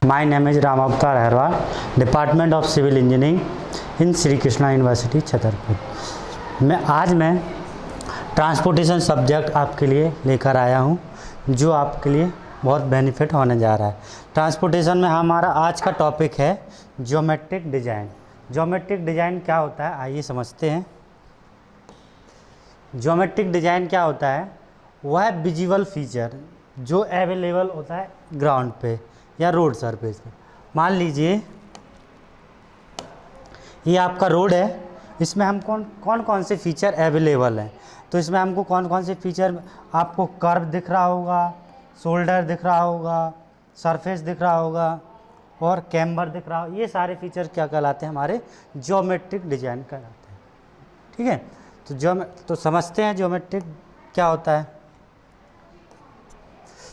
My name is Ram Avatar Agarwal, department of civil engineering in Shri Krishna university Chhatarpur. मैं transportation subject आपके लिए लेकर आया हूं, जो आपके लिए बहुत बेनिफिट होने जा रहा है। ट्रांसपोर्टेशन में हमारा आज का टॉपिक है ज्योमेट्रिक डिज़ाइन। ज्योमेट्रिक डिज़ाइन क्या होता है, आइए समझते हैं। ज्योमेट्रिक डिज़ाइन क्या होता है? वह विजुअल फीचर जो अवेलेबल होता है ग्राउंड पे या रोड सरफेस पे। मान लीजिए ये आपका रोड है, इसमें हम कौन कौन से फीचर अवेलेबल हैं। तो इसमें हमको कौन कौन से फीचर, आपको कर्व दिख रहा होगा, शोल्डर दिख रहा होगा, सरफेस दिख रहा होगा और कैम्बर दिख रहा होगा। ये सारे फीचर क्या कहलाते हैं? हमारे ज्योमेट्रिक डिज़ाइन कहलाते हैं। ठीक है, तो समझते हैं ज्योमेट्रिक क्या होता है।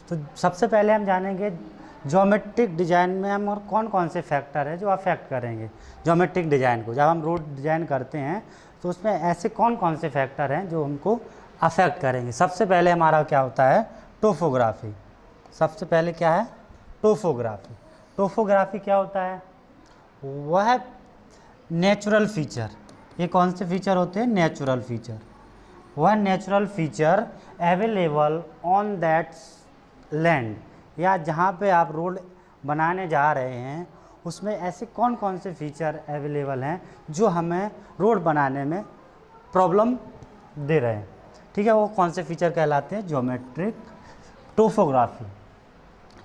तो सबसे पहले हम जानेंगे ज्योमेट्रिक डिज़ाइन में हम और कौन कौन से फैक्टर है जो अफेक्ट करेंगे ज्योमेट्रिक डिज़ाइन को। जब हम रोड डिज़ाइन करते हैं तो उसमें ऐसे कौन कौन से फैक्टर हैं जो हमको अफेक्ट करेंगे। सबसे पहले हमारा क्या होता है? टोपोग्राफी। सबसे पहले क्या है? टोपोग्राफी। टोपोग्राफी क्या होता है? वह नेचुरल फीचर। ये कौन से फीचर होते हैं? Natural feature. वह natural feature available on that land, या जहाँ पे आप रोड बनाने जा रहे हैं उसमें ऐसे कौन कौन से फीचर अवेलेबल हैं जो हमें रोड बनाने में प्रॉब्लम दे रहे हैं। ठीक है, वो कौन से फीचर कहलाते हैं? Geometric topography.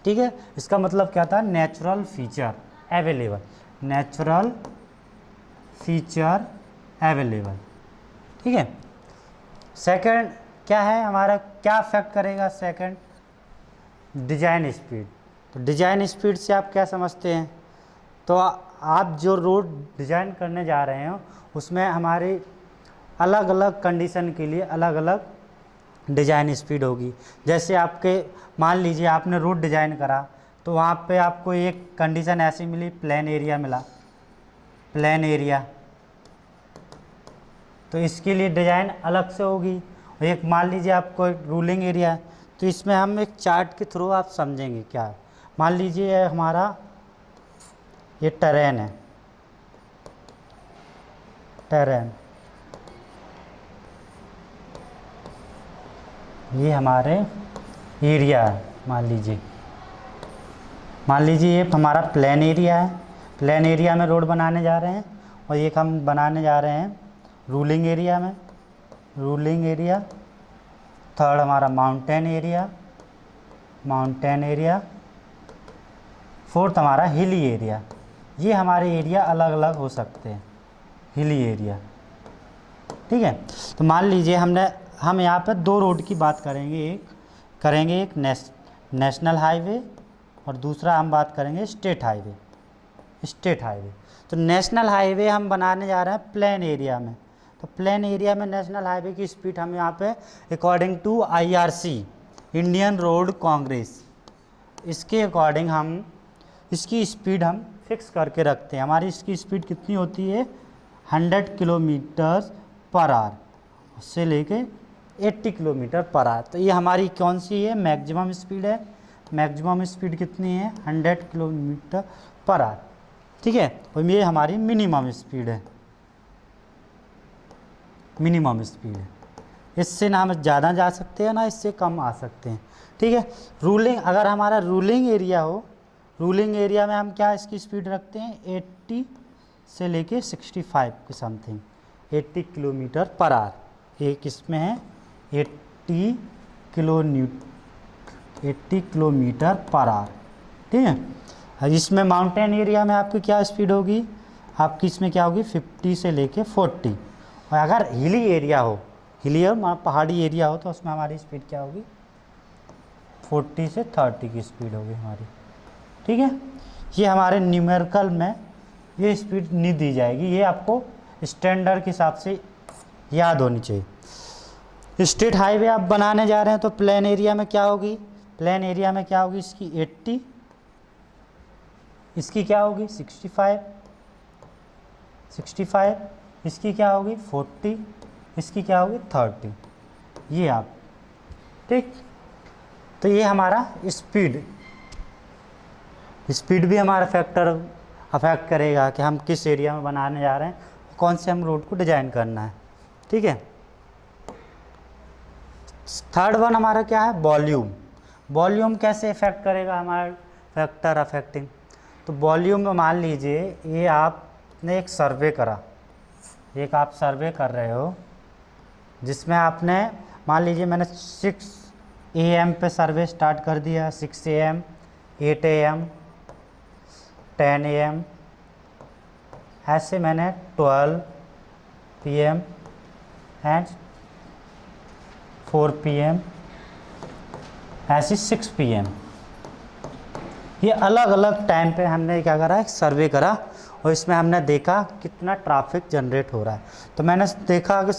ठीक है, इसका मतलब क्या था? Natural feature available, natural feature available. ठीक है, सेकंड क्या है हमारा, क्या अफेक्ट करेगा? Second design speed. तो डिज़ाइन स्पीड से आप क्या समझते हैं? तो आप जो रोड डिज़ाइन करने जा रहे हो उसमें हमारी अलग अलग कंडीशन के लिए अलग अलग डिज़ाइन स्पीड होगी। जैसे आपके मान लीजिए आपने रोड डिज़ाइन करा तो वहाँ पे आपको एक कंडीशन ऐसी मिली, प्लेन एरिया मिला, प्लेन एरिया, तो इसके लिए डिज़ाइन अलग से होगी। एक मान लीजिए आपको एक रूलिंग एरिया है, तो इसमें हम एक चार्ट के थ्रू आप समझेंगे क्या है। मान लीजिए हमारा ये टेरेन है, टेरेन, ये हमारे एरिया है। मान लीजिए ये हमारा प्लेन एरिया है। प्लेन एरिया में रोड बनाने जा रहे हैं और एक हम बनाने जा रहे हैं रूलिंग एरिया में, रूलिंग एरिया। थर्ड हमारा mountain area, mountain area. Fourth हमारा हिली एरिया। ये हमारे एरिया अलग अलग हो सकते हैं, हिली एरिया। ठीक है, तो मान लीजिए हम यहाँ पर दो रोड की बात करेंगे। एक नेशनल हाईवे और दूसरा हम बात करेंगे स्टेट हाईवे। स्टेट हाईवे, तो नेशनल हाईवे हम बनाने जा रहे हैं प्लेन एरिया में। तो प्लेन एरिया में नेशनल हाईवे की स्पीड हम यहाँ पे according to IRC, Indian Road Congress, इसके अकॉर्डिंग हम इसकी स्पीड हम फिक्स करके रखते हैं। हमारी इसकी स्पीड कितनी होती है? 100 किलोमीटर पर आवर से लेके 80 किलोमीटर पर आवर। तो ये हमारी कौन सी है? मैक्सिमम स्पीड है। मैक्सिमम स्पीड कितनी है? 100 किलोमीटर पर आवर। ठीक है, और ये हमारी मिनिमम स्पीड है, मिनिमम स्पीड है। इससे ना हम ज़्यादा जा सकते हैं ना इससे कम आ सकते हैं। ठीक है, रूलिंग, अगर हमारा रूलिंग एरिया हो, रूलिंग एरिया में हम क्या इसकी स्पीड रखते हैं? 80 से लेके 65 के समथिंग, 80 किलोमीटर पर आवर। एक इसमें है 80 किलोमीटर पर आवर। ठीक है, इसमें माउंटेन एरिया में आपकी क्या स्पीड होगी? आपकी इसमें क्या होगी? 50 से लेके 40। और अगर हिली एरिया हो, हिली और पहाड़ी एरिया हो, तो उसमें हमारी स्पीड क्या होगी? 40 से 30 की स्पीड होगी हमारी। ठीक है, ये हमारे न्यूमेरिकल में ये स्पीड नहीं दी जाएगी, ये आपको स्टैंडर्ड के हिसाब से याद होनी चाहिए। स्टेट हाईवे आप बनाने जा रहे हैं तो प्लेन एरिया में क्या होगी? प्लेन एरिया में क्या होगी? इसकी 80, इसकी क्या होगी? 65, इसकी क्या होगी? 40, इसकी क्या होगी? 30। ये आप, ठीक, तो ये हमारा स्पीड स्पीड भी हमारा फैक्टर अफेक्ट करेगा कि हम किस एरिया में बनाने जा रहे हैं, कौन से हम रोड को डिजाइन करना है। ठीक है। थर्ड वन हमारा क्या है, वॉल्यूम। वॉल्यूम कैसे इफेक्ट करेगा हमारा फैक्टर अफेक्टिंग। तो वॉल्यूम में मान लीजिए ये आपने एक सर्वे करा, एक आप सर्वे कर रहे हो जिसमें आपने मान लीजिए मैंने 6 AM पे सर्वे स्टार्ट कर दिया, 6 AM, 8 AM, 10 AM, ऐसे मैंने 12 PM एंड 4 PM, ऐसे 6 PM, ये अलग अलग टाइम पे हमने क्या करा, एक सर्वे करा और इसमें हमने देखा कितना ट्रैफिक जनरेट हो रहा है। तो मैंने देखा कि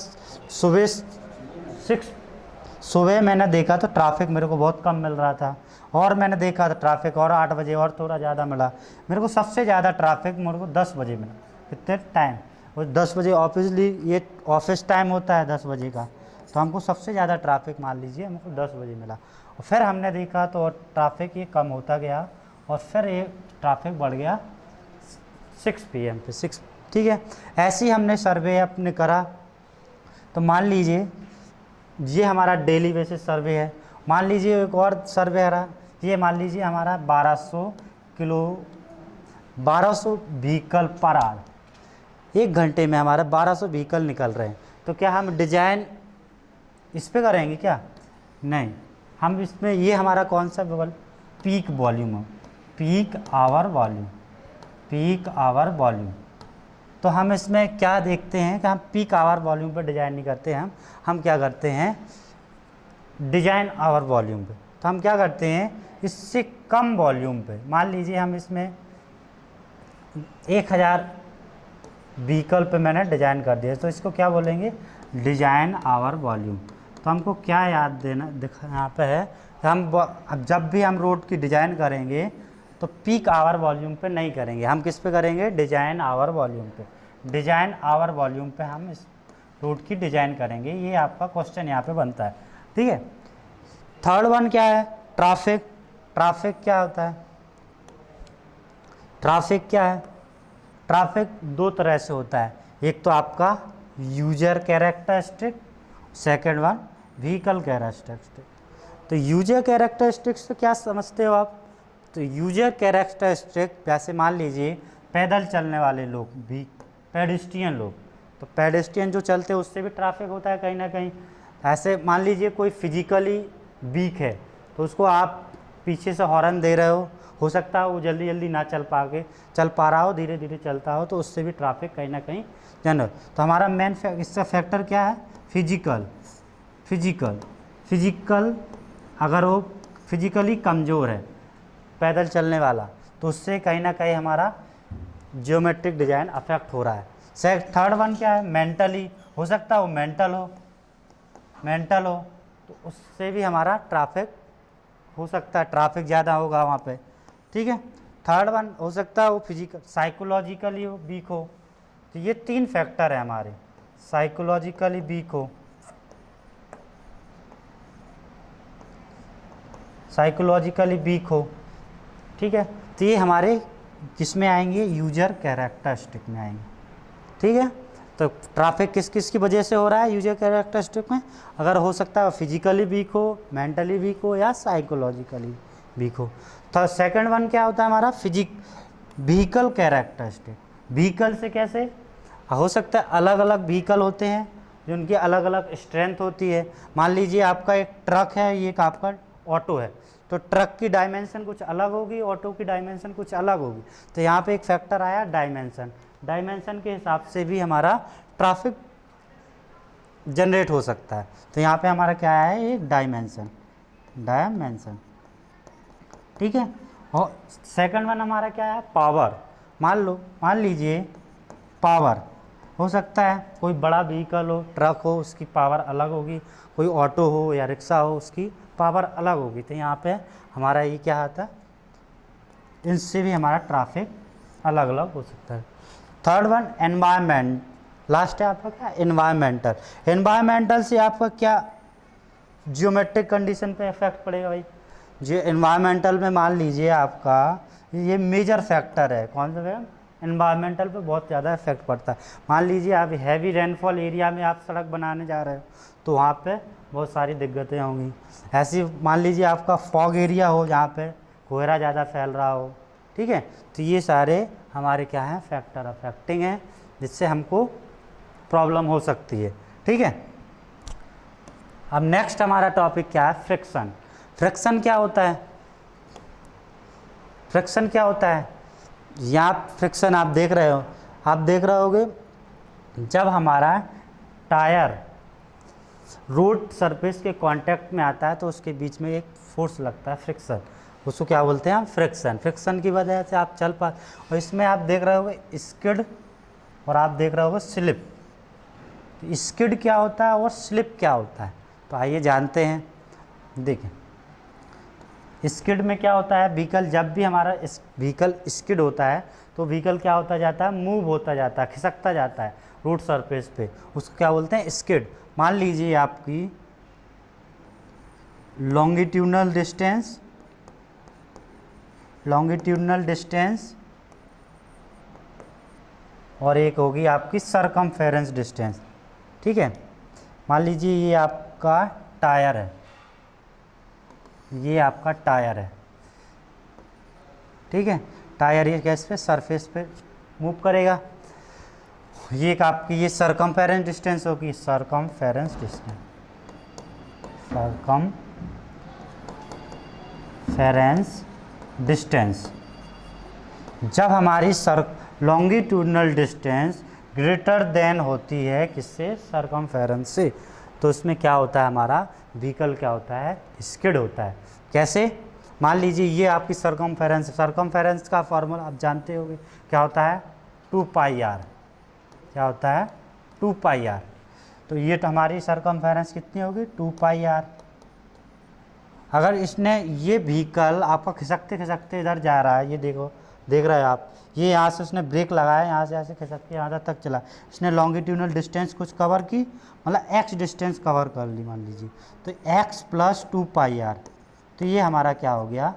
सुबह मैंने देखा तो ट्रैफिक मेरे को बहुत कम मिल रहा था, और मैंने देखा तो ट्रैफिक और 8 बजे और थोड़ा ज़्यादा मिला। मेरे को सबसे ज़्यादा ट्रैफिक मेरे को 10 बजे मिला। कितने टाइम, और 10 बजे ऑब्वियसली ये ऑफिस टाइम होता है 10 बजे का, तो हमको सबसे ज़्यादा ट्रैफिक मान लीजिए हमको 10 बजे मिला। और फिर हमने देखा तो ट्रैफिक ये कम होता गया और फिर ये ट्रैफिक बढ़ गया 6 PM पे 6। ठीक है। ऐसे ही हमने सर्वे अपने करा। तो मान लीजिए ये हमारा डेली बेसिस सर्वे है। मान लीजिए एक और सर्वे है, ये मान लीजिए हमारा 1200 व्हीकल पर आवर, 1 घंटे में हमारा 1200 व्हीकल निकल रहे हैं। तो क्या हम डिजाइन इस पे करेंगे क्या? नहीं, हम इसमें ये हमारा कौन सा पीक वॉल्यूम है, peak hour volume, peak hour volume. तो हम इसमें क्या देखते हैं कि हम पीक आवर वॉल्यूम पर डिज़ाइन नहीं करते हैं, हम क्या करते हैं डिज़ाइन आवर वॉल्यूम पे। तो हम क्या करते हैं इससे कम वॉल्यूम पे, मान लीजिए हम इसमें 1000 व्हीकल पे मैंने डिज़ाइन कर दिया, तो इसको क्या बोलेंगे डिज़ाइन आवर वॉल्यूम। तो हमको क्या याद देना दिखा यहाँ पे है कि हम अब जब भी हम रोड की डिज़ाइन करेंगे तो पीक आवर वॉल्यूम पे नहीं करेंगे, हम किस पे करेंगे डिज़ाइन आवर वॉल्यूम पे। डिज़ाइन आवर वॉल्यूम पे हम इस रोड की डिज़ाइन करेंगे। ये आपका क्वेश्चन यहाँ पे बनता है। ठीक है। थर्ड वन क्या है, ट्रैफिक। ट्रैफिक क्या होता है, ट्रैफिक क्या है, ट्रैफिक 2 तरह से होता है। एक तो आपका user characteristic, second one vehicle characteristic. तो यूजर कैरेक्टरिस्टिक्स तो क्या समझते हो आप? तो यूजर कैरेक्टरिस्टिक जैसे मान लीजिए पैदल चलने वाले लोग भी, पेडेस्ट्रियन लोग, तो पेडेस्ट्रियन जो चलते हैं उससे भी ट्रैफिक होता है कहीं ना कहीं। ऐसे मान लीजिए कोई फिजिकली वीक है तो उसको आप पीछे से हॉर्न दे रहे हो सकता है वो जल्दी जल्दी ना चल पा रहा हो, धीरे धीरे चलता हो, तो उससे भी ट्रैफिक कहीं ना कहीं जनरेट। तो हमारा मेन इसका फैक्टर क्या है, फिजिकल। अगर वो फिजिकली कमज़ोर है पैदल चलने वाला, तो उससे कहीं ना कहीं हमारा जियोमेट्रिक डिज़ाइन अफेक्ट हो रहा है। थर्ड वन क्या है, मेंटली, हो सकता है वो मेंटल हो तो उससे भी हमारा ट्रैफिक हो सकता है, ट्रैफिक ज़्यादा होगा वहाँ पे। ठीक है। थर्ड वन हो सकता है वो फिजिकल साइकोलॉजिकली वीक हो। तो ये 3 फैक्टर है हमारे, साइकोलॉजिकली वीक हो, ठीक है। तो ये हमारे किस में आएंगे, यूजर कैरेक्टरिस्टिक में आएंगे। ठीक है। तो ट्रैफिक किस किस की वजह से हो रहा है यूजर कैरेक्टरिस्टिक में, अगर हो सकता है फिजिकली वीक हो, मेंटली वीक हो या साइकोलॉजिकली वीक हो। तो सेकंड वन क्या होता है हमारा व्हीकल कैरेक्टरिस्टिक। व्हीकल से कैसे हो सकता है, अलग अलग व्हीकल होते हैं जिनकी अलग अलग स्ट्रेंथ होती है। मान लीजिए आपका एक ट्रक है, ये एक आपका ऑटो है, तो ट्रक की डायमेंशन कुछ अलग होगी, ऑटो की डायमेंशन कुछ अलग होगी। तो यहाँ पे एक फैक्टर आया डायमेंशन के हिसाब से भी हमारा ट्रैफिक जनरेट हो सकता है। तो यहाँ पे हमारा क्या है, एक डायमेंशन। ठीक है। और सेकंड वन हमारा क्या है, पावर। मान लीजिए पावर हो सकता है कोई बड़ा व्हीकल हो, ट्रक हो, उसकी पावर अलग होगी, कोई ऑटो हो या रिक्शा हो उसकी पावर अलग होगी। तो यहाँ पे हमारा ये क्या आता है, इनसे भी हमारा ट्रैफिक अलग अलग हो सकता है। थर्ड वन एनवायरनमेंट, लास्ट है आपका क्या, एनवायरमेंटल से आपका क्या जियोमेट्रिक कंडीशन पे इफेक्ट पड़ेगा भाई। जो एनवायरमेंटल में मान लीजिए आपका ये मेजर फैक्टर है। कौन सा है? एनवायरमेंटल पे बहुत ज़्यादा इफेक्ट पड़ता है। मान लीजिए आप हैवी रेनफॉल एरिया में आप सड़क बनाने जा रहे हो तो वहाँ पे बहुत सारी दिक्कतें होंगी। ऐसी मान लीजिए आपका फॉग एरिया हो जहाँ पे कोहरा ज़्यादा फैल रहा हो, ठीक है, तो ये सारे हमारे क्या हैं, फैक्टर अफेक्टिंग हैं, जिससे हमको प्रॉब्लम हो सकती है, ठीक है। अब नेक्स्ट हमारा टॉपिक क्या है? फ्रिक्शन। फ्रिक्शन क्या होता है? फ्रिक्शन क्या होता है? यहाँ फ्रिक्शन आप देख रहे हो, आप देख रहे होगे जब हमारा टायर रोड सरफेस के कांटेक्ट में आता है तो उसके बीच में एक फोर्स लगता है, फ्रिक्शन, उसको क्या बोलते हैं हम? फ्रिक्शन। फ्रिक्शन की वजह से आप चल पा, और इसमें आप देख रहे होगे स्किड और आप देख रहे होगे स्लिप। तो स्किड क्या होता है और स्लिप क्या होता है, तो आइए जानते हैं। देखें, स्किड में क्या होता है, व्हीकल जब भी हमारा व्हीकल स्किड होता है तो व्हीकल क्या होता जाता है, मूव होता जाता है, खिसकता जाता है रोड सरफेस पे, उसको क्या बोलते हैं? स्किड। मान लीजिए आपकी लॉन्गिट्यूडनल डिस्टेंस और एक होगी आपकी सरकमफेरेंस डिस्टेंस, ठीक है। मान लीजिए ये आपका टायर है, ये आपका टायर है, ठीक है। टायर ये कैस पे, सरफेस पे मूव करेगा। ये एक आपकी ये सरकमफेरेंस डिस्टेंस होगी, सरकमफेरेंस डिस्टेंस। जब हमारी लॉन्गिट्यूडनल डिस्टेंस ग्रेटर देन होती है किससे? सरकमफेरेंस से, तो उसमें क्या होता है, हमारा व्हीकल क्या होता है? स्किड होता है। कैसे? मान लीजिए ये आपकी सरकमफेरेंस का फॉर्मूला आप जानते होंगे, क्या होता है? 2πr। क्या होता है? 2πr। तो ये तो हमारी सरकमफेरेंस कितनी होगी? 2πr। अगर इसने ये व्हीकल आपका खिसकते खिसकते इधर जा रहा है, ये देखो, देख रहे हो आप, ये यहाँ से उसने ब्रेक लगाया, यहाँ से ऐसे खिसक के यहाँ तक चला, इसने लॉन्गिट्यूडनल डिस्टेंस कुछ कवर की, मतलब x डिस्टेंस कवर कर ली मान लीजिए, तो x + 2πr, तो ये हमारा क्या हो गया?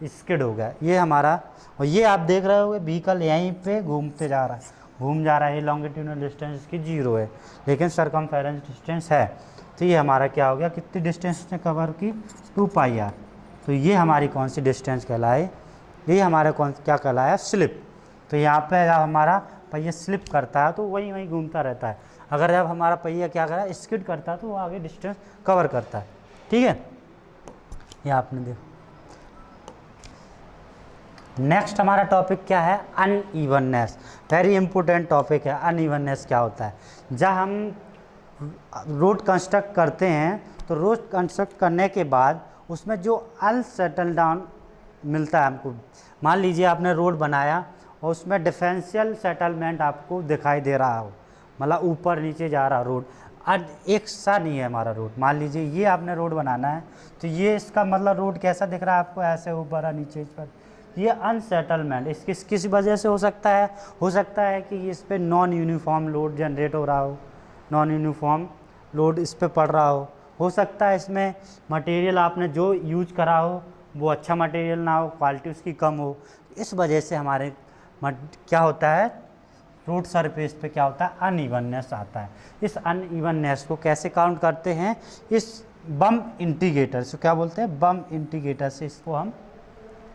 स्किड हो गया ये हमारा। और ये आप देख रहे होगे व्हीकल यहीं पे घूमते जा रहा है, घूम जा रहा है, ये लॉन्गिट्यूडनल डिस्टेंस इसकी 0 है, लेकिन सरकमफेरेंस डिस्टेंस है, तो ये हमारा क्या हो गया? कितनी डिस्टेंस ने कवर की? 2πr। तो ये हमारी कौन सी डिस्टेंस कहलाए? ये हमारा क्या कहलाया? स्लिप। तो यहाँ पे जब हमारा पहिया स्लिप करता है तो वहीं वहीं घूमता रहता है, अगर जब हमारा पहिया क्या करा? स्किड करता है तो वो आगे डिस्टेंस कवर करता है, ठीक है। ये आपने देखो। नेक्स्ट हमारा टॉपिक क्या है? अनइवननेस। वेरी इंपॉर्टेंट टॉपिक है। अनइवननेस क्या होता है? जब हम रोड कंस्ट्रक्ट करते हैं तो रोड कंस्ट्रक्ट करने के बाद उसमें जो अनसेटल डाउन मिलता है हमको, मान लीजिए आपने रोड बनाया और उसमें डिफरेंशियल सेटलमेंट आपको दिखाई दे रहा हो, मतलब ऊपर नीचे जा रहा रोड, आज एक सा नहीं है हमारा रोड। मान लीजिए ये आपने रोड बनाना है तो ये इसका मतलब रोड कैसा दिख रहा है आपको? ऐसे ऊपर और नीचे पर। ये अनसेटलमेंट इस किस वजह से हो सकता है? हो सकता है कि इस पर नॉन यूनिफॉर्म लोड जनरेट हो रहा हो, नॉन यूनिफॉर्म लोड इस पर पड़ रहा हो सकता है इसमें मटेरियल आपने जो यूज करा हो वो अच्छा मटेरियल ना हो, क्वालिटी उसकी कम हो, इस वजह से हमारे क्या होता है? रोड सरफेस पे क्या होता है? अनइवननेस आता है। इस अनइवननेस को कैसे काउंट करते हैं? इस बम इंडिकेटर से, क्या बोलते हैं? बम इंडिकेटर से इसको हम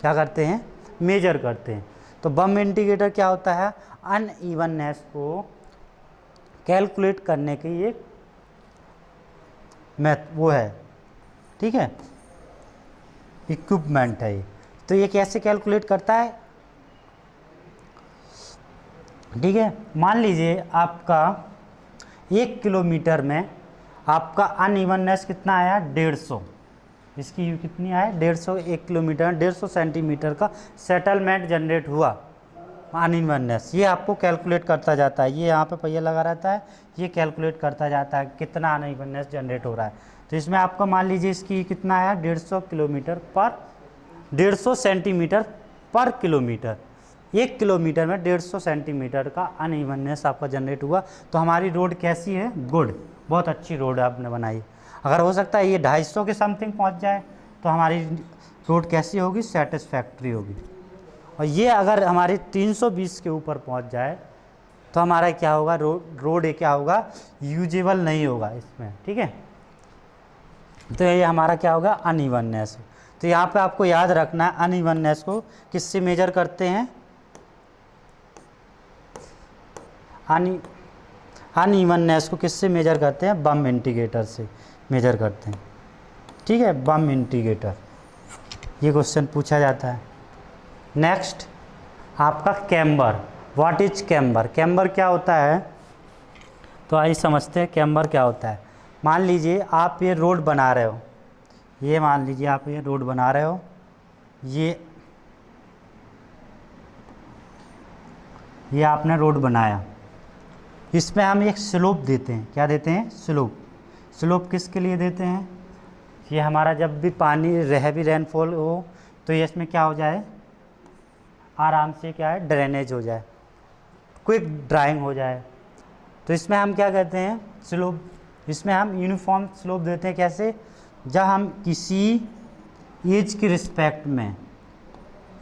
क्या करते हैं? मेजर करते हैं। तो बम इंडिकेटर क्या होता है? अनइवननेस को कैलकुलेट करने की एक वो है, ठीक है, इक्विपमेंट है ये। तो ये कैसे कैलकुलेट करता है? ठीक है, मान लीजिए आपका 1 किलोमीटर में आपका अनइवननेस कितना आया? 150। इसकी कितनी आया? 150। 1 किलोमीटर 150 सेंटीमीटर का सेटलमेंट जनरेट हुआ अनइवननेस। ये आपको कैलकुलेट करता जाता है, ये यहाँ पे पहिया लगा रहता है, ये कैलकुलेट करता जाता है कितना अनइवननेस जनरेट हो रहा है। तो इसमें आपका मान लीजिए इसकी कितना आया? 150 सेंटीमीटर पर किलोमीटर। 1 किलोमीटर में 150 सेंटीमीटर का अनइवननेस आपका जनरेट हुआ। तो हमारी रोड कैसी है? गुड, बहुत अच्छी रोड आपने बनाई। अगर हो सकता है ये 250 के समथिंग पहुंच जाए तो हमारी रोड कैसी होगी? सेटिस्फैक्ट्री होगी। और ये अगर हमारी 320 के ऊपर पहुंच जाए तो हमारा क्या होगा, रोड क्या होगा, यूजेबल नहीं होगा इसमें, ठीक है। तो ये हमारा क्या होगा, अनइवननेस। तो यहाँ पे आपको याद रखना है अनइवननेस को किससे मेजर करते हैं, अनइवननेस को किससे मेजर करते हैं, बम इंडिकेटर से मेजर करते हैं, ठीक है, बम इंडिकेटर। ये क्वेश्चन पूछा जाता है। नेक्स्ट आपका camber, what is camber, camber क्या होता है, तो आइए समझते हैं कैम्बर क्या होता है। मान लीजिए आप ये रोड बना रहे हो, ये मान लीजिए आप ये रोड बना रहे हो, ये आपने रोड बनाया, इसमें हम एक स्लोप देते हैं, क्या देते हैं, स्लोप। स्लोप किसके लिए देते हैं, ये हमारा जब भी पानी हैवी रेनफॉल हो तो ये इसमें क्या हो जाए, आराम से क्या है, ड्रेनेज हो जाए, क्विक ड्राइंग हो जाए। तो इसमें हम क्या कहते हैं, स्लोप। इसमें हम यूनिफॉर्म स्लोप देते हैं, कैसे, जब हम किसी एज की रिस्पेक्ट में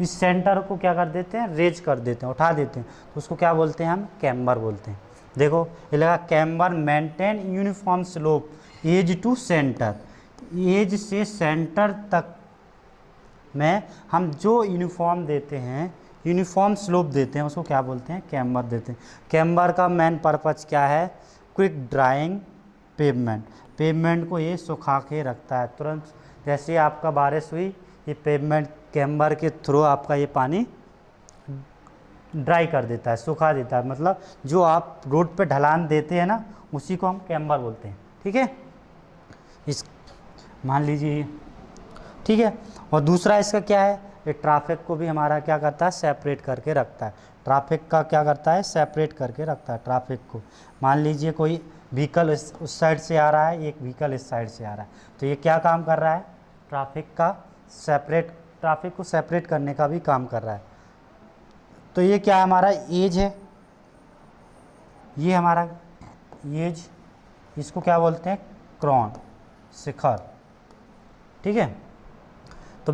इस सेंटर को क्या कर देते हैं, रेज कर देते हैं, उठा देते हैं, तो उसको क्या बोलते हैं, हम कैम्बर बोलते हैं। देखो ये लगा, camber maintain uniform slope edge to centre, edge से सेंटर तक में हम जो यूनिफॉर्म देते हैं, यूनिफॉर्म स्लोप देते हैं, उसको क्या बोलते हैं, कैम्बर देते हैं। कैम्बर का मेन पर्पज क्या है, क्विक ड्राइंग पेवमेंट, पेवमेंट को ये सुखा के रखता है तुरंत, जैसे आपका बारिश हुई, ये पेवमेंट कैम्बर के थ्रू आपका ये पानी ड्राई कर देता है, सुखा देता है। मतलब जो आप रोड पे ढलान देते हैं ना, उसी को हम कैम्बर बोलते हैं, ठीक है। इस मान लीजिए, ठीक है। और दूसरा इसका क्या है, ये ट्रैफिक को भी हमारा क्या करता है, सेपरेट करके रखता है। ट्रैफिक का क्या करता है, सेपरेट करके रखता है ट्रैफिक को। मान लीजिए कोई व्हीकल उस साइड से आ रहा है, एक व्हीकल इस साइड से आ रहा है, तो ये क्या काम कर रहा है, ट्रैफिक को सेपरेट करने का भी काम कर रहा है। तो ये क्या हमारा एज है, ये हमारा एज, इसको क्या बोलते हैं, क्रॉन, शिखर, ठीक है। तो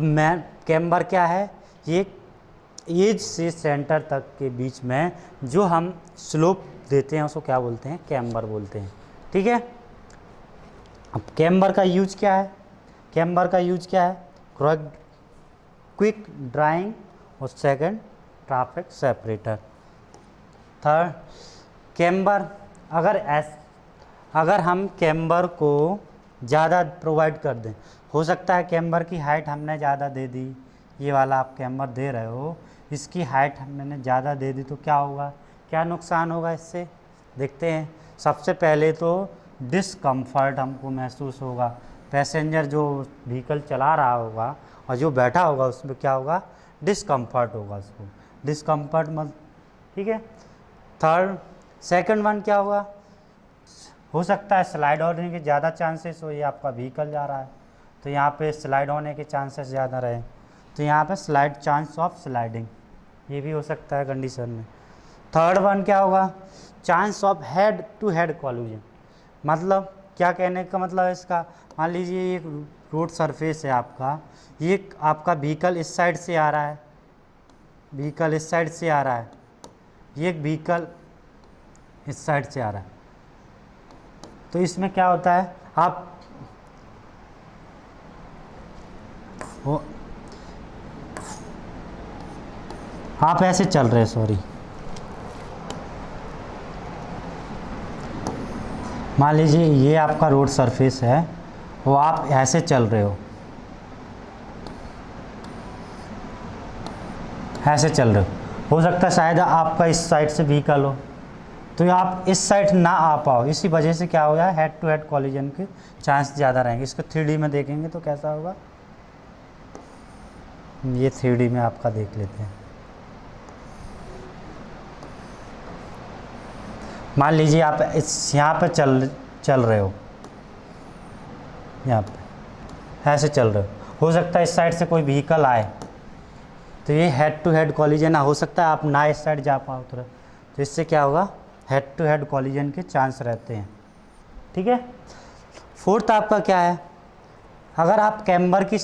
कैम्बर क्या है, ये एज से सेंटर तक के बीच में जो हम स्लोप देते हैं उसको क्या बोलते हैं, कैम्बर बोलते हैं, ठीक है। अब कैम्बर का यूज क्या है, कैम्बर का यूज क्या है, क्विक ड्राइंग, और second traffic separator. Third camber, अगर हम कैम्बर को ज़्यादा प्रोवाइड कर दें, हो सकता है कैम्बर की हाइट हमने ज़्यादा दे दी, ये वाला आप कैम्बर दे रहे हो, इसकी हाइट हमने ज़्यादा दे दी, तो क्या होगा, क्या नुकसान होगा इससे, देखते हैं। सबसे पहले तो डिस्कम्फर्ट हमको महसूस होगा, पैसेंजर जो व्हीकल चला रहा होगा और जो बैठा होगा उसमें क्या होगा, डिस्कम्फर्ट होगा, उसको डिस्कम्फर्ट मत, ठीक है। थर्ड सेकंड वन क्या होगा, हो सकता है स्लाइड होने के ज़्यादा चांसेस हो, ये आपका व्हीकल जा रहा है तो यहाँ पे स्लाइड होने के चांसेस ज़्यादा रहे, तो यहाँ पे स्लाइड, चांस ऑफ स्लाइडिंग, ये भी हो सकता है कंडीशन में। थर्ड वन क्या होगा, chance of head to head collision. मतलब क्या कहने का मतलब है इसका, मान लीजिए एक रोड सरफेस है आपका, ये आपका व्हीकल इस साइड से आ रहा है, व्हीकल इस साइड से आ रहा है, ये एक व्हीकल इस साइड से आ रहा है, तो इसमें क्या होता है, आप ऐसे चल रहे हैं, सॉरी, मान लीजिए ये आपका रोड सरफेस है, वो आप ऐसे चल रहे हो, ऐसे चल रहे हो सकता है शायद आपका इस साइड से व्हीकल हो, तो आप इस साइड ना आ पाओ, इसी वजह से क्या हो जाए, हेड टू हेड कॉलिजन के चांस ज़्यादा रहेंगे। इसको 3D में देखेंगे तो कैसा होगा, ये 3D में आपका देख लेते हैं। मान लीजिए आप यहाँ पे चल रहे हो, यहाँ पे ऐसे चल रहे हो सकता है इस साइड से कोई व्हीकल आए, तो ये हेड टू हेड कॉलिजन हो सकता है, आप ना इस साइड जा पाओ तुरंत, तो इससे क्या होगा, हेड टू हेड कॉलिजन के चांस रहते हैं, ठीक है। फोर्थ आपका क्या है, अगर आप कैम्बर की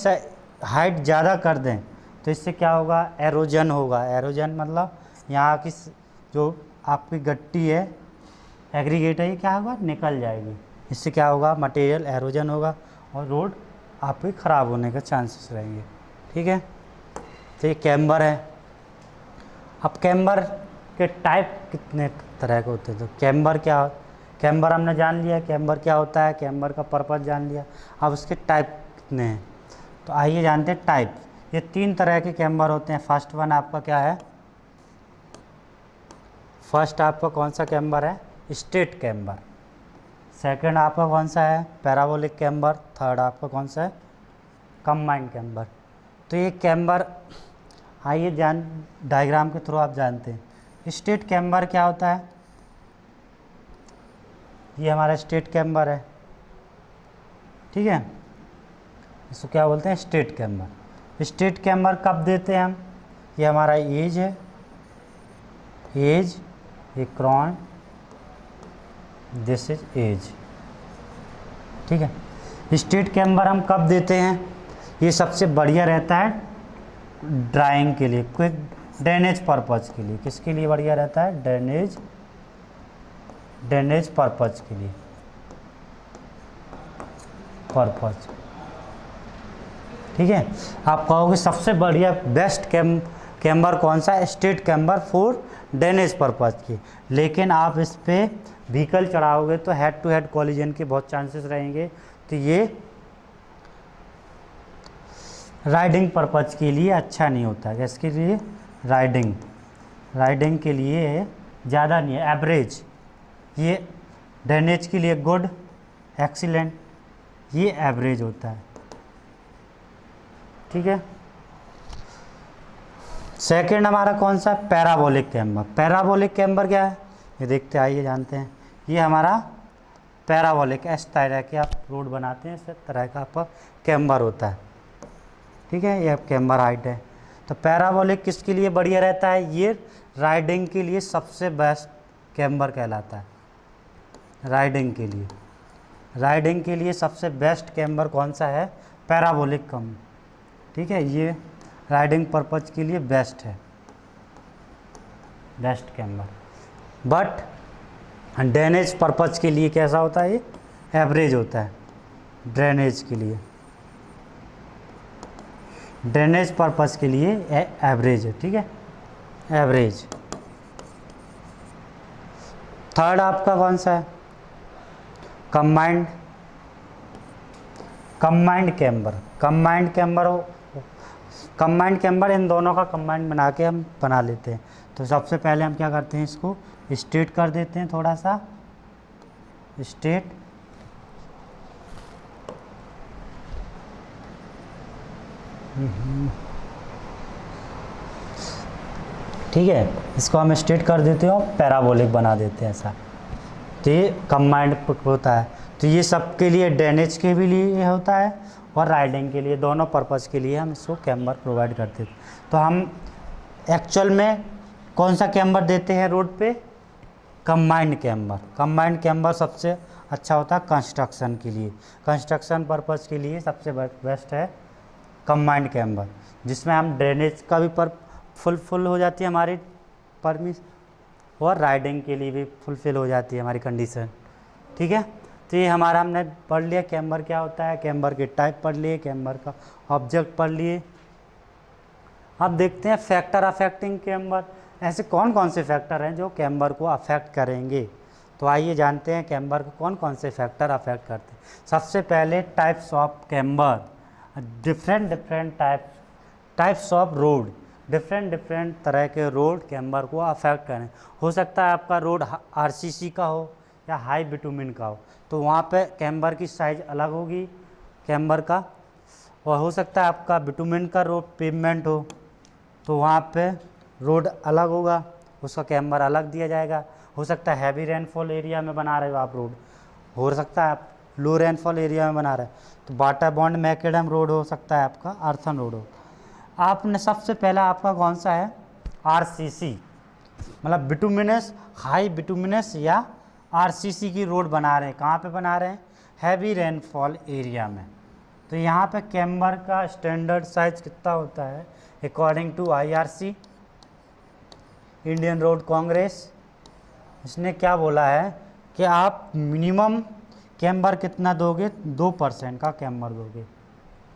हाइट ज़्यादा कर दें तो इससे क्या होगा, एरोजन होगा। एरोजन मतलब यहाँ की जो आपकी गट्टी है, एग्रीगेट है, ये क्या होगा, निकल जाएगी। इससे क्या होगा, मटेरियल एरोजन होगा और रोड आपकी ख़राब होने के चांसेस रहेंगे। ठीक है, तो ये कैम्बर है। अब कैम्बर के टाइप कितने तरह के होते हैं, तो कैम्बर हमने जान लिया कैम्बर क्या होता है, कैम्बर का पर्पस जान लिया। अब उसके टाइप कितने हैं, तो आइए जानते हैं टाइप। ये 3 तरह के कैम्बर होते हैं। फर्स्ट वन आपका क्या है, फर्स्ट आपका कौन सा कैम्बर है, स्ट्रेट कैम्बर। सेकंड आपका कौन सा है, पैराबोलिक कैम्बर। थर्ड आपका कौन सा है, कंबाइंड कैम्बर। तो ये कैम्बर आइए डायग्राम के थ्रू आप जानते हैं। स्ट्रेट कैम्बर क्या होता है, ये हमारा स्ट्रेट कैम्बर है। ठीक है, इसको क्या बोलते हैं, स्ट्रेट कैम्बर। स्ट्रेट कैम्बर कब देते हैं हम, ये हमारा एज है, एज, ये क्रॉन, दिस इज एज। ठीक है, स्ट्रेट कैम्बर हम कब देते हैं, ये सबसे बढ़िया रहता है ड्राइंग के लिए, क्विक ड्रेनेज पर्पज़ के लिए। किसके लिए बढ़िया रहता है, ड्रेनेज पर्पज़ के लिए, पर्पज़। ठीक है, आप कहोगे सबसे बढ़िया बेस्ट कैम्बर कौन सा है, straight camber for drainage purpose की। लेकिन आप इस पर व्हीकल चढ़ाओगे तो हेड टू हेड कॉलिजन के बहुत चांसेस रहेंगे। तो ये राइडिंग पर्पज़ के लिए अच्छा नहीं होता है। किसके लिए, राइडिंग के लिए ज़्यादा नहीं है, एवरेज। ये ड्रेनेज के लिए गुड, एक्सीलेंट, ये एवरेज होता है। ठीक है, सेकंड हमारा कौन सा, पैराबोलिक कैम्बर। पैराबोलिक कैम्बर क्या है, ये देखते आइए जानते हैं। ये हमारा पैराबोलिक, इस तरह के आप रोड बनाते हैं, इस तरह का आपका कैम्बर होता है। ठीक है, ये कैम्बर हाइट है। तो पैराबोलिक किसके लिए बढ़िया रहता है, ये राइडिंग के लिए सबसे बेस्ट कैम्बर कहलाता है। राइडिंग के लिए सबसे बेस्ट कैम्बर कौन सा है, पैराबोलिक कम। ठीक है, ये राइडिंग पर्पज़ के लिए बेस्ट है, best camber. But drainage purpose के लिए कैसा होता है, ये एवरेज होता है। ड्रेनेज पर्पज़ के लिए एवरेज है। ठीक है, एवरेज। थर्ड आपका कौन सा है, कंबाइंड कैम्बर। इन दोनों का कंबाइंड बना के हम बना लेते हैं। तो सबसे पहले हम क्या करते हैं, इसको स्ट्रेट कर देते हैं, थोड़ा सा स्ट्रेट। ठीक है, इसको हम स्ट्रेट कर देते हो, पैराबोलिक बना देते हैं ऐसा। तो ये कंबाइंड होता है। तो ये सबके लिए ड्रेनेज के भी लिए होता है और राइडिंग के लिए, दोनों पर्पज़ के लिए हम इसको कैम्बर प्रोवाइड करते हैं। तो हम एक्चुअल में कौन सा कैम्बर देते हैं रोड पे, कंबाइंड कैम्बर सबसे अच्छा होता है कंस्ट्रक्शन के लिए। कंस्ट्रक्शन पर्पज़ के लिए सबसे बेस्ट है कंबाइंड कैम्बर, जिसमें हम ड्रेनेज का भी फुल हो जाती है हमारी परमिश, और राइडिंग के लिए भी फुलफिल हो जाती है हमारी कंडीशन। ठीक है, तो ये हमारा हमने पढ़ लिया कैम्बर क्या होता है, कैम्बर के टाइप पढ़ लिए, कैम्बर का ऑब्जेक्ट पढ़ लिए। अब देखते हैं फैक्टर अफेक्टिंग कैम्बर। ऐसे कौन कौन से फैक्टर हैं जो कैम्बर को अफेक्ट करेंगे, तो आइए जानते हैं कैम्बर को कौन कौन से फैक्टर अफेक्ट करते हैं। सबसे पहले types of camber, different types of road, different तरह के रोड कैम्बर को अफेक्ट करें। हो सकता है आपका रोड आरसीसी का हो या हाई बिटुमिन का हो, तो वहाँ पे कैम्बर की साइज़ अलग होगी कैम्बर का। और हो सकता है आपका बिटुमिन का रोड पेवमेंट हो, तो वहाँ पे रोड अलग होगा, उसका कैम्बर अलग दिया जाएगा। हो सकता है हैवी रेनफॉल एरिया में बना रहे हो आप रोड, हो सकता है आप लो रेनफॉल एरिया में बना रहे हैं, तो बाटा बॉन्ड मैकेडम रोड हो सकता है आपका, अर्थन रोड हो। आपने सबसे पहला आपका कौन सा है, आरसीसी, मतलब बिटुमिनस, हाई बिटुमिनस या आरसीसी की रोड बना रहे हैं। कहाँ पे बना रहे हैं, हैवी रेनफॉल एरिया में। तो यहाँ पे कैम्बर का स्टैंडर्ड साइज कितना होता है, according to IRC, Indian Road Congress, इसने क्या बोला है कि आप मिनिमम कैम्बर कितना दोगे, 2% का कैम्बर दोगे।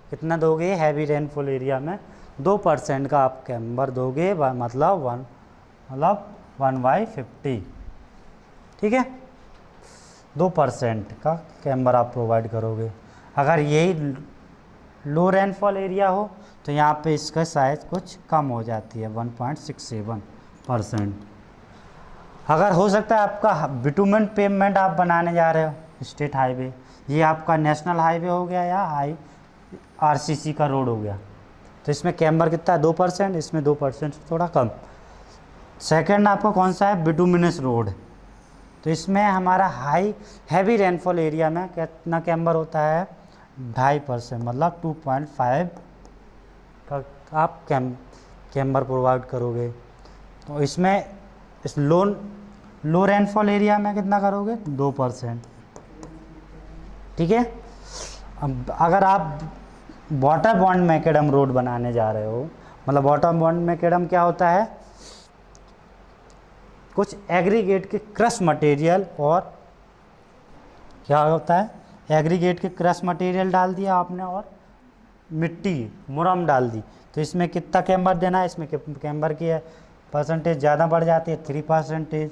कितना दोगे, हैवी रेनफॉल एरिया में 2% का आप कैम्बर दोगे, मतलब 1/50, ठीक है, 2% का कैम्बर आप प्रोवाइड करोगे। अगर यही लो रेनफॉल एरिया हो तो यहाँ पे इसका साइज कुछ कम हो जाती है, 1.67%। अगर हो सकता है आपका बिटुमेन पेवमेंट आप बनाने जा रहे हो, स्टेट हाईवे, ये आपका नेशनल हाईवे हो गया या RCC का रोड हो गया, तो इसमें कैम्बर कितना है, 2%, इसमें 2% से थोड़ा कम। सेकंड आपका कौन सा है, बिटुमिनस रोड, तो इसमें हमारा हैवी रेनफॉल एरिया में कितना कैम्बर होता है, 2.5%, मतलब 2.5 का आप कैम्बर प्रोवाइड करोगे। तो इसमें इस लो रेनफॉल एरिया में कितना करोगे, 2%, ठीक है। अब अगर आप वाटर बॉन्ड मैकेडम रोड बनाने जा रहे हो, मतलब वाटर बॉन्ड मैकेडम क्या होता है, कुछ एग्रीगेट के क्रश मटेरियल, और क्या होता है, एग्रीगेट के क्रश मटेरियल डाल दिया आपने और मिट्टी मुरम डाल दी, तो इसमें कितना कैम्बर देना है, इसमें कैम्बर की परसेंटेज ज़्यादा बढ़ जाती है, 3%,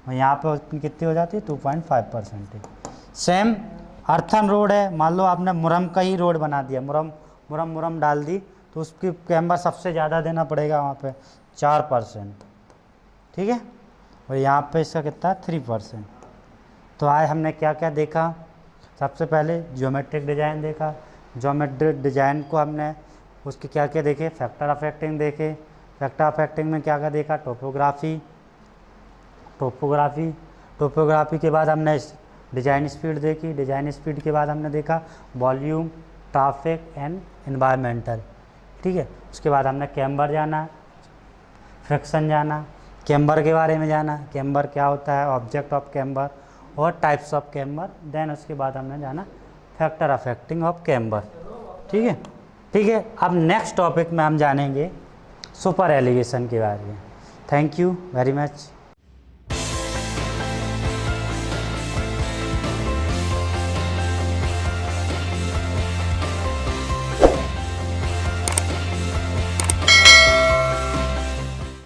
और यहाँ पे कितनी हो जाती है, 2.5%। सेम अर्थन रोड है, मान लो आपने मुरम का ही रोड बना दिया, मुरम डाल दी, तो उसकी कैम्बर सबसे ज़्यादा देना पड़ेगा वहाँ पे 4%, ठीक है, और यहाँ पे इसका कितना 3%। तो आज हमने क्या क्या देखा, सबसे पहले ज्योमेट्रिक डिज़ाइन देखा, ज्योमेट्रिक डिज़ाइन को हमने उसके क्या क्या देखे, फैक्टर अफेक्टिंग देखे, फैक्टर अफेक्टिंग में क्या क्या देखा, टोपोग्राफी के बाद हमने डिज़ाइन स्पीड देखी, डिज़ाइन स्पीड के बाद हमने देखा वॉल्यूम, ट्रैफिक एंड एनवायरमेंटल, ठीक है। उसके बाद हमने कैम्बर जाना, फ्रिक्शन जाना, कैम्बर के बारे में जाना, कैम्बर क्या होता है, ऑब्जेक्ट ऑफ कैम्बर और टाइप्स ऑफ कैम्बर, देन उसके बाद हमने जाना फैक्टर अफेक्टिंग ऑफ कैम्बर, ठीक है। अब नेक्स्ट टॉपिक में हम जानेंगे सुपर एलिवेशन के बारे में। Thank you very much.